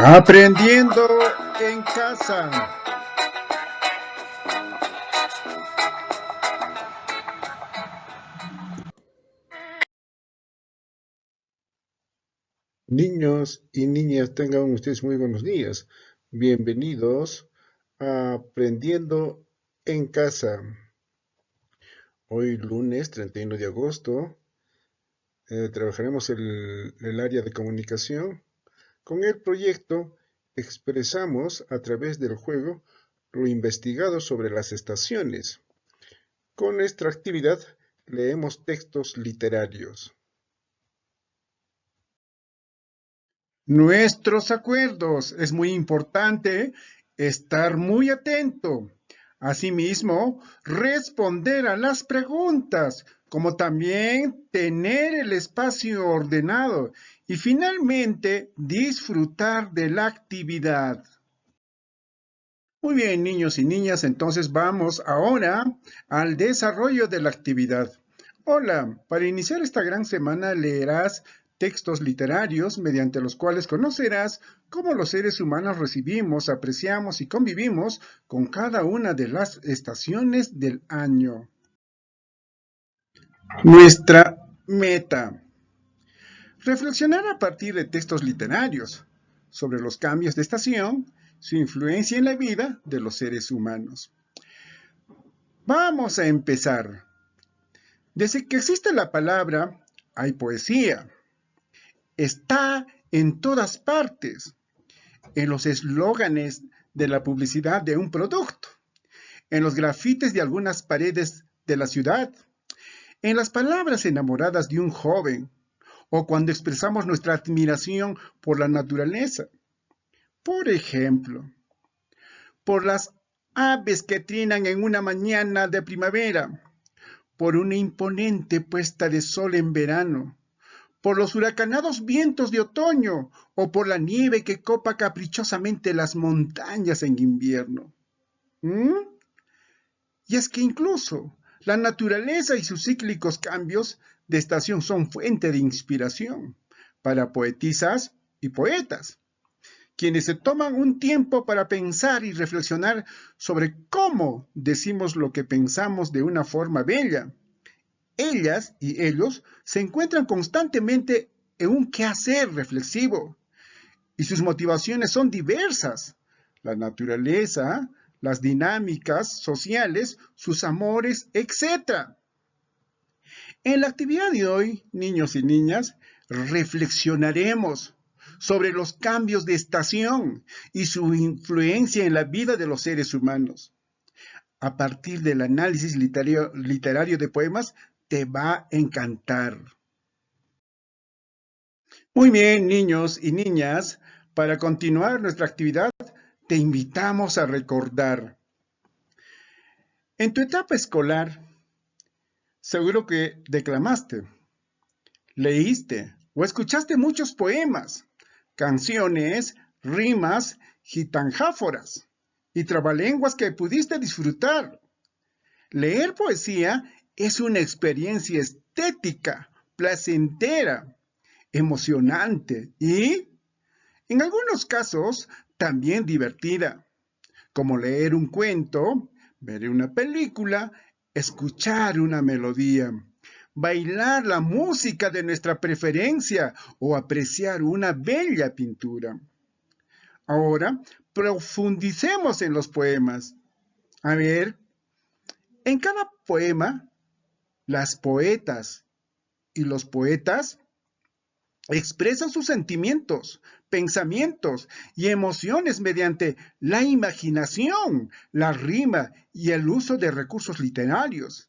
Aprendiendo en casa. Niños y niñas, tengan ustedes muy buenos días. Bienvenidos a Aprendiendo en casa. Hoy lunes 31 de agosto trabajaremos el área de comunicación. Con el proyecto expresamos a través del juego lo investigado sobre las estaciones. Con nuestra actividad leemos textos literarios. Nuestros acuerdos. Es muy importante estar muy atento. Asimismo, responder a las preguntas, como también tener el espacio ordenado y finalmente disfrutar de la actividad. Muy bien, niños y niñas, entonces vamos ahora al desarrollo de la actividad. Hola, para iniciar esta gran semana leerás textos literarios mediante los cuales conocerás cómo los seres humanos recibimos, apreciamos y convivimos con cada una de las estaciones del año. Nuestra meta. Reflexionar a partir de textos literarios sobre los cambios de estación, su influencia en la vida de los seres humanos. Vamos a empezar. Desde que existe la palabra, hay poesía. Está en todas partes, en los eslóganes de la publicidad de un producto, en los grafites de algunas paredes de la ciudad, en las palabras enamoradas de un joven, o cuando expresamos nuestra admiración por la naturaleza. Por ejemplo, por las aves que trinan en una mañana de primavera, por una imponente puesta de sol en verano, por los huracanados vientos de otoño o por la nieve que copa caprichosamente las montañas en invierno. ¿Mm? Y es que incluso la naturaleza y sus cíclicos cambios de estación son fuente de inspiración para poetisas y poetas, quienes se toman un tiempo para pensar y reflexionar sobre cómo decimos lo que pensamos de una forma bella. Ellas y ellos se encuentran constantemente en un quehacer reflexivo y sus motivaciones son diversas. La naturaleza, las dinámicas sociales, sus amores, etc. En la actividad de hoy, niños y niñas, reflexionaremos sobre los cambios de estación y su influencia en la vida de los seres humanos. A partir del análisis literario de poemas, te va a encantar. Muy bien, niños y niñas, para continuar nuestra actividad, te invitamos a recordar. En tu etapa escolar, seguro que declamaste, leíste o escuchaste muchos poemas, canciones, rimas, gitanjáforas y trabalenguas que pudiste disfrutar. Leer poesía es una experiencia estética, placentera, emocionante y, en algunos casos, también divertida, como leer un cuento, ver una película, escuchar una melodía, bailar la música de nuestra preferencia o apreciar una bella pintura. Ahora, profundicemos en los poemas. A ver, en cada poema, las poetas y los poetas expresan sus sentimientos, pensamientos y emociones mediante la imaginación, la rima y el uso de recursos literarios.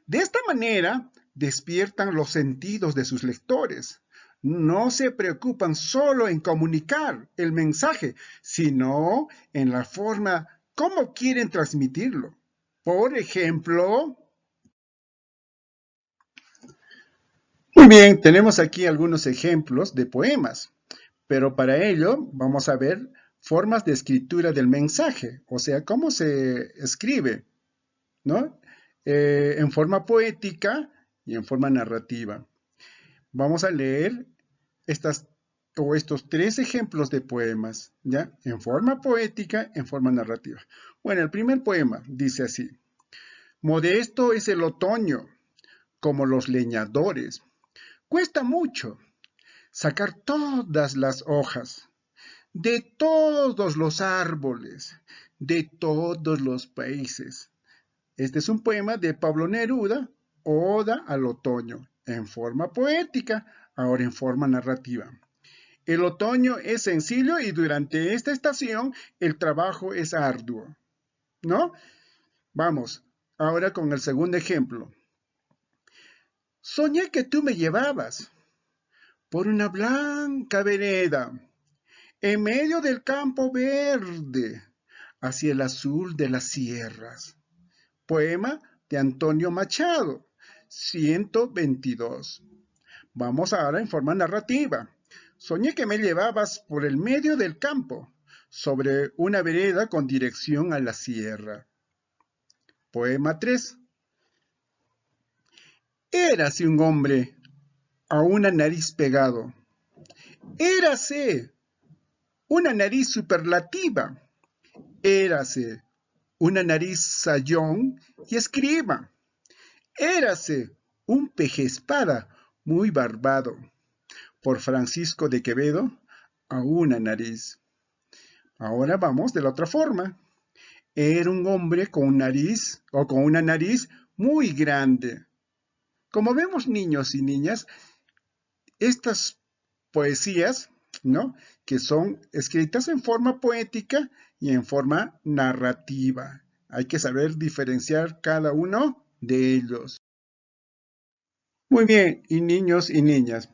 De esta manera, despiertan los sentidos de sus lectores. No se preocupan solo en comunicar el mensaje, sino en la forma como quieren transmitirlo. Por ejemplo, muy bien, tenemos aquí algunos ejemplos de poemas, pero para ello vamos a ver formas de escritura del mensaje, o sea, cómo se escribe, ¿no? En forma poética y en forma narrativa. Vamos a leer estas o estos tres ejemplos de poemas, ¿ya? En forma poética, en forma narrativa. Bueno, el primer poema dice así: modesto es el otoño, como los leñadores. Cuesta mucho sacar todas las hojas de todos los árboles, de todos los países. Este es un poema de Pablo Neruda, Oda al otoño, en forma poética, ahora en forma narrativa. El otoño es sencillo y durante esta estación el trabajo es arduo, ¿no? Vamos, ahora con el segundo ejemplo. Soñé que tú me llevabas por una blanca vereda, en medio del campo verde, hacia el azul de las sierras. Poema de Antonio Machado, 122. Vamos ahora en forma narrativa. Soñé que me llevabas por el medio del campo, sobre una vereda con dirección a la sierra. Poema 3. Érase un hombre a una nariz pegado. Érase una nariz superlativa. Érase una nariz sayón y escriba. Érase un pejespada muy barbado. Por Francisco de Quevedo, a una nariz. Ahora vamos de la otra forma. Era un hombre con nariz o con una nariz muy grande. Como vemos, niños y niñas, estas poesías, ¿no?, que son escritas en forma poética y en forma narrativa. Hay que saber diferenciar cada uno de ellos. Muy bien, y niños y niñas,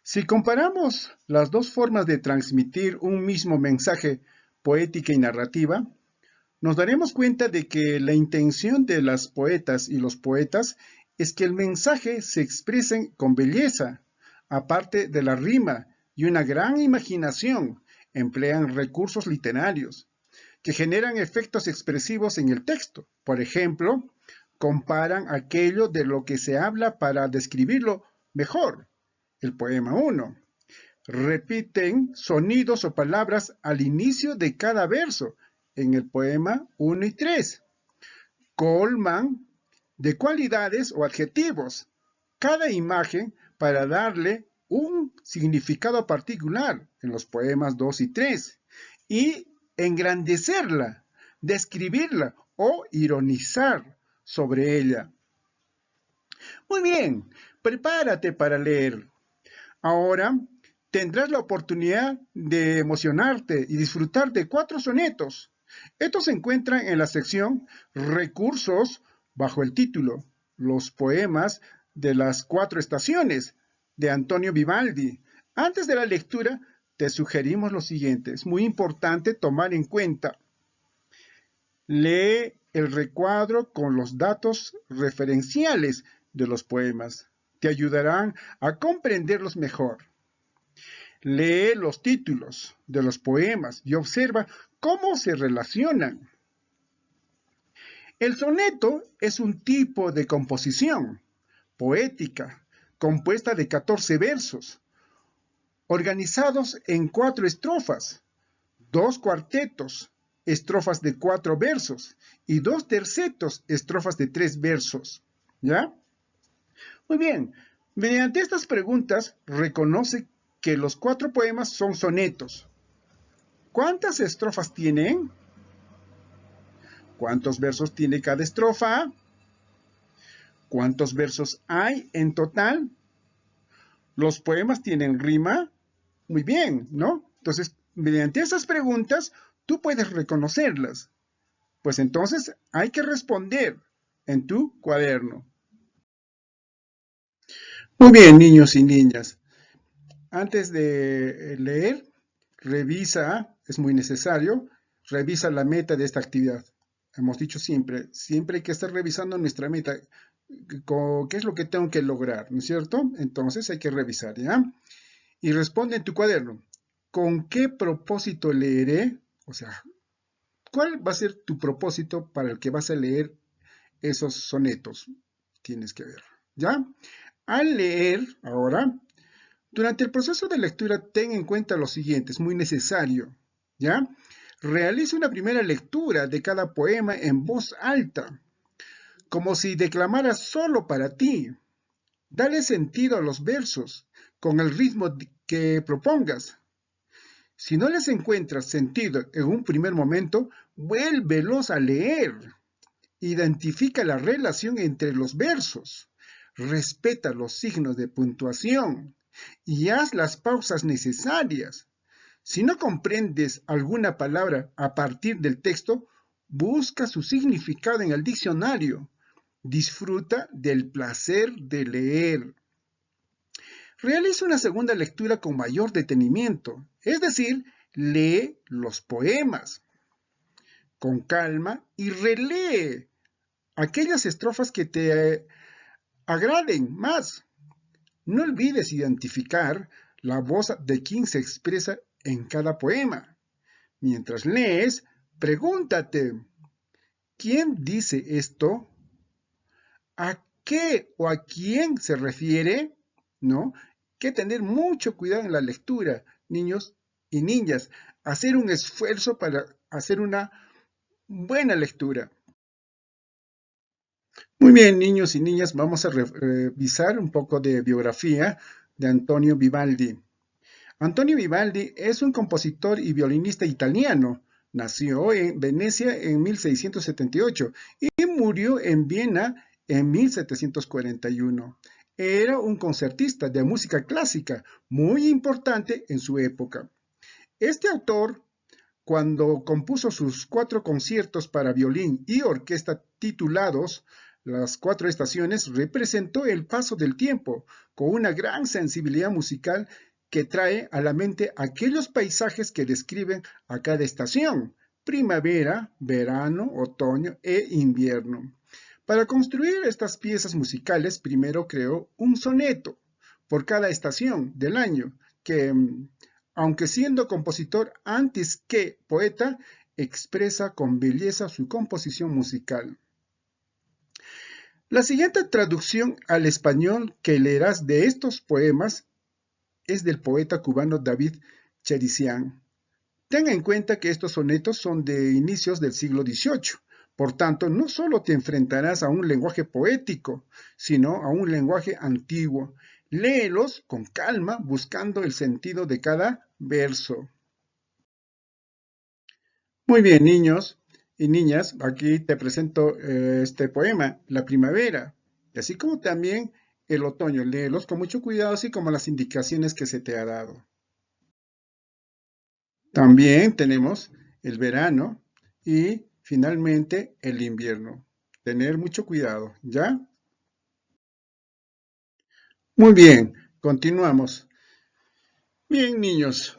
si comparamos las dos formas de transmitir un mismo mensaje, poética y narrativa, nos daremos cuenta de que la intención de las poetas y los poetas es que el mensaje se exprese con belleza, aparte de la rima y una gran imaginación. Emplean recursos literarios que generan efectos expresivos en el texto. Por ejemplo, comparan aquello de lo que se habla para describirlo mejor. El poema 1. Repiten sonidos o palabras al inicio de cada verso en el poema 1 y 3. Colman de cualidades o adjetivos cada imagen para darle un significado particular en los poemas 2 y 3 y engrandecerla, describirla o ironizar sobre ella. Muy bien, prepárate para leer. Ahora tendrás la oportunidad de emocionarte y disfrutar de 4 sonetos. Estos se encuentran en la sección Recursos bajo el título Los poemas de las 4 estaciones de Antonio Vivaldi. Antes de la lectura, te sugerimos lo siguiente. Es muy importante tomar en cuenta. Lee el recuadro con los datos referenciales de los poemas. Te ayudarán a comprenderlos mejor. Lee los títulos de los poemas y observa cómo se relacionan. El soneto es un tipo de composición poética compuesta de 14 versos, organizados en 4 estrofas, 2 cuartetos, estrofas de 4 versos, y 2 tercetos, estrofas de 3 versos. ¿Ya? Muy bien, mediante estas preguntas reconoce que los 4 poemas son sonetos. ¿Cuántas estrofas tienen? ¿Cuántos versos tiene cada estrofa? ¿Cuántos versos hay en total? ¿Los poemas tienen rima? Muy bien, ¿no? Entonces, mediante esas preguntas, tú puedes reconocerlas. Pues entonces hay que responder en tu cuaderno. Muy bien, niños y niñas. Antes de leer, revisa, es muy necesario, revisa la meta de esta actividad. Hemos dicho siempre hay que estar revisando nuestra meta, qué es lo que tengo que lograr, ¿no es cierto? Entonces hay que revisar, ¿ya? Y responde en tu cuaderno, ¿con qué propósito leeré? O sea, ¿cuál va a ser tu propósito para el que vas a leer esos sonetos? Tienes que ver, ¿ya? Al leer ahora, Durante el proceso de lectura, ten en cuenta lo siguiente, es muy necesario, ¿ya? Realiza una primera lectura de cada poema en voz alta, como si declamaras solo para ti. Dale sentido a los versos, con el ritmo que propongas. Si no les encuentras sentido en un primer momento, vuélvelos a leer. Identifica la relación entre los versos. Respeta los signos de puntuación y haz las pausas necesarias. Si no comprendes alguna palabra a partir del texto, busca su significado en el diccionario. Disfruta del placer de leer. Realiza una segunda lectura con mayor detenimiento, es decir, lee los poemas con calma y relee aquellas estrofas que te agraden más. No olvides identificar la voz de quien se expresa en cada poema. Mientras lees, pregúntate, ¿quién dice esto? ¿A qué o a quién se refiere? ¿No? Hay que tener mucho cuidado en la lectura, niños y niñas. Hacer un esfuerzo para hacer una buena lectura. Muy bien, niños y niñas, vamos a revisar un poco de biografía de Antonio Vivaldi. Antonio Vivaldi es un compositor y violinista italiano. Nació en Venecia en 1678 y murió en Viena en 1741. Era un concertista de música clásica muy importante en su época. Este autor, cuando compuso sus 4 conciertos para violín y orquesta titulados Las 4 estaciones, representó el paso del tiempo con una gran sensibilidad musical que trae a la mente aquellos paisajes que describen a cada estación: primavera, verano, otoño e invierno. Para construir estas piezas musicales, primero creó un soneto por cada estación del año, que, aunque siendo compositor antes que poeta, expresa con belleza su composición musical. La siguiente traducción al español que leerás de estos poemas es del poeta cubano David Cherisian. Ten en cuenta que estos sonetos son de inicios del siglo XVIII. Por tanto, no solo te enfrentarás a un lenguaje poético, sino a un lenguaje antiguo. Léelos con calma, buscando el sentido de cada verso. Muy bien, niños y niñas, aquí te presento este poema, La primavera, así como también el otoño. Léelos con mucho cuidado, así como las indicaciones que se te ha dado. También tenemos el verano y finalmente el invierno. Tener mucho cuidado, ¿ya? Muy bien, continuamos. Bien, niños.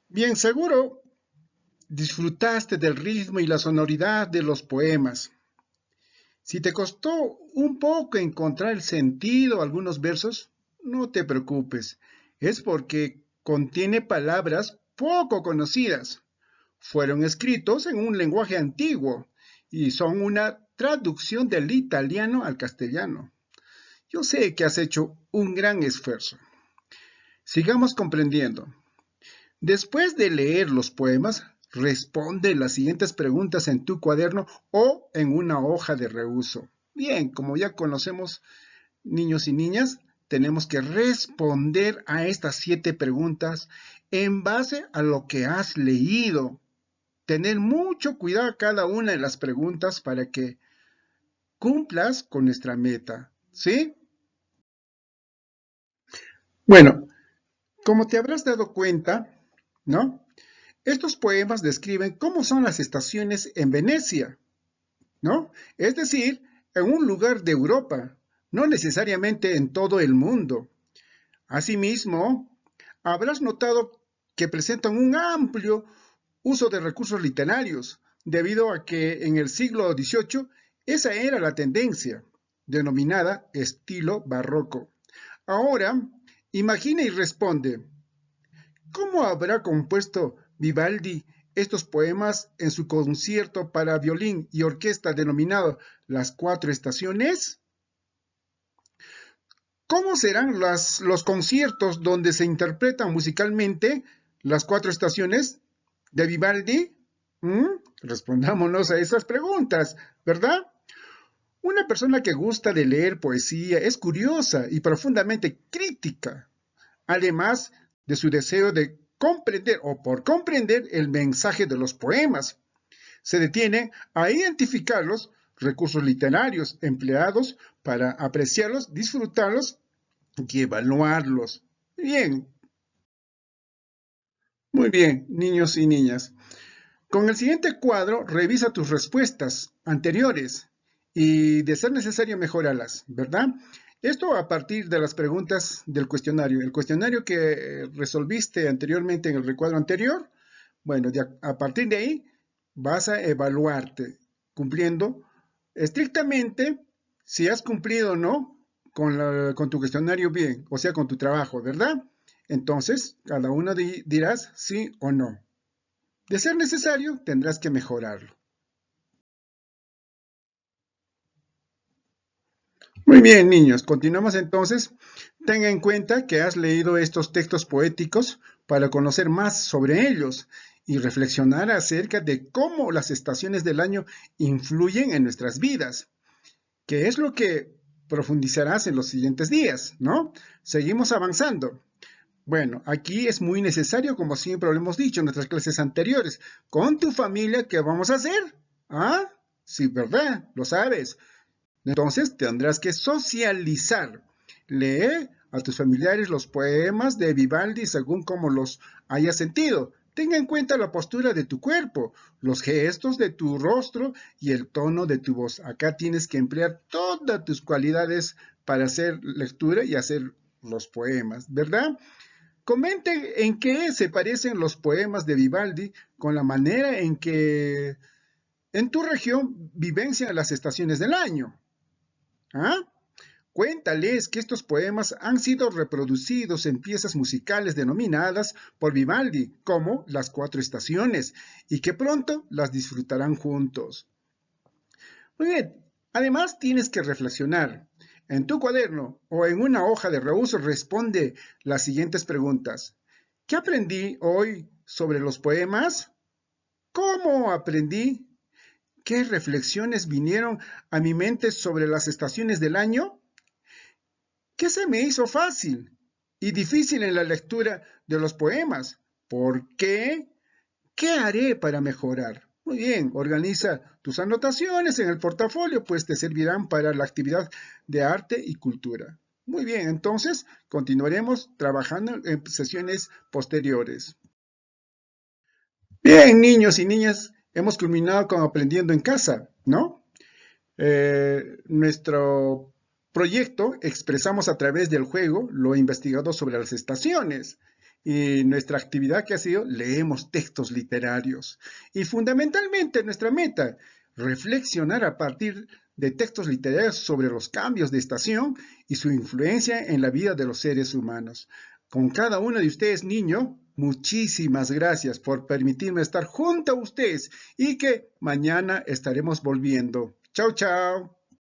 Bien, seguro disfrutaste del ritmo y la sonoridad de los poemas. Si te costó un poco encontrar el sentido a algunos versos, no te preocupes. Es porque contiene palabras poco conocidas. Fueron escritos en un lenguaje antiguo y son una traducción del italiano al castellano. Yo sé que has hecho un gran esfuerzo. Sigamos comprendiendo. Después de leer los poemas, responde las siguientes preguntas en tu cuaderno o en una hoja de reuso. Bien, como ya conocemos, niños y niñas, tenemos que responder a estas 7 preguntas en base a lo que has leído. Tener mucho cuidado a cada una de las preguntas para que cumplas con nuestra meta, ¿sí? Bueno, como te habrás dado cuenta, ¿no? Estos poemas describen cómo son las estaciones en Venecia, ¿no? Es decir, en un lugar de Europa, no necesariamente en todo el mundo. Asimismo, habrás notado que presentan un amplio uso de recursos literarios, debido a que en el siglo XVIII esa era la tendencia, denominada estilo barroco. Ahora, imagina y responde, ¿cómo habrá compuesto Vivaldi estos poemas en su concierto para violín y orquesta denominado Las 4 Estaciones? ¿Cómo serán los conciertos donde se interpretan musicalmente las cuatro estaciones de Vivaldi? ¿Mm? Respondámonos a esas preguntas, ¿verdad? Una persona que gusta de leer poesía es curiosa y profundamente crítica, además de su deseo de comprender o por comprender el mensaje de los poemas. Se detiene a identificar los recursos literarios empleados para apreciarlos, disfrutarlos y evaluarlos. Bien, muy bien, niños y niñas. Con el siguiente cuadro, revisa tus respuestas anteriores y, de ser necesario, mejórala, ¿verdad? Esto a partir de las preguntas del cuestionario. El cuestionario que resolviste anteriormente en el recuadro anterior, bueno, a partir de ahí vas a evaluarte cumpliendo estrictamente si has cumplido o no con tu cuestionario bien, o sea, con tu trabajo, ¿verdad? Entonces, cada uno dirás sí o no. De ser necesario, tendrás que mejorarlo. Muy bien, niños, continuamos entonces. Ten en cuenta que has leído estos textos poéticos para conocer más sobre ellos y reflexionar acerca de cómo las estaciones del año influyen en nuestras vidas, que es lo que profundizarás en los siguientes días, ¿no? Seguimos avanzando. Bueno, aquí es muy necesario, como siempre lo hemos dicho en nuestras clases anteriores, con tu familia, ¿qué vamos a hacer? ¿Ah? Sí, ¿verdad? Lo sabes. Entonces tendrás que socializar. Lee a tus familiares los poemas de Vivaldi según como los hayas sentido. Tenga en cuenta la postura de tu cuerpo, los gestos de tu rostro y el tono de tu voz. Acá tienes que emplear todas tus cualidades para hacer lectura y hacer los poemas, ¿verdad? Comente en qué se parecen los poemas de Vivaldi con la manera en que en tu región vivencian las estaciones del año. ¿Ah? Cuéntales que estos poemas han sido reproducidos en piezas musicales denominadas por Vivaldi como Las Cuatro Estaciones y que pronto las disfrutarán juntos. Muy bien, además tienes que reflexionar. En tu cuaderno o en una hoja de reuso responde las siguientes preguntas. ¿Qué aprendí hoy sobre los poemas? ¿Cómo aprendí? ¿Qué reflexiones vinieron a mi mente sobre las estaciones del año? ¿Qué se me hizo fácil y difícil en la lectura de los poemas? ¿Por qué? ¿Qué haré para mejorar? Muy bien, organiza tus anotaciones en el portafolio, pues te servirán para la actividad de arte y cultura. Muy bien, entonces continuaremos trabajando en sesiones posteriores. Bien, niños y niñas, hemos culminado con aprendiendo en casa, ¿no? Nuestro proyecto expresamos a través del juego lo investigado sobre las estaciones y nuestra actividad que ha sido leemos textos literarios y fundamentalmente nuestra meta, reflexionar a partir de textos literarios sobre los cambios de estación y su influencia en la vida de los seres humanos. Con cada uno de ustedes, niño, muchísimas gracias por permitirme estar junto a ustedes y que mañana estaremos volviendo. Chao, chao.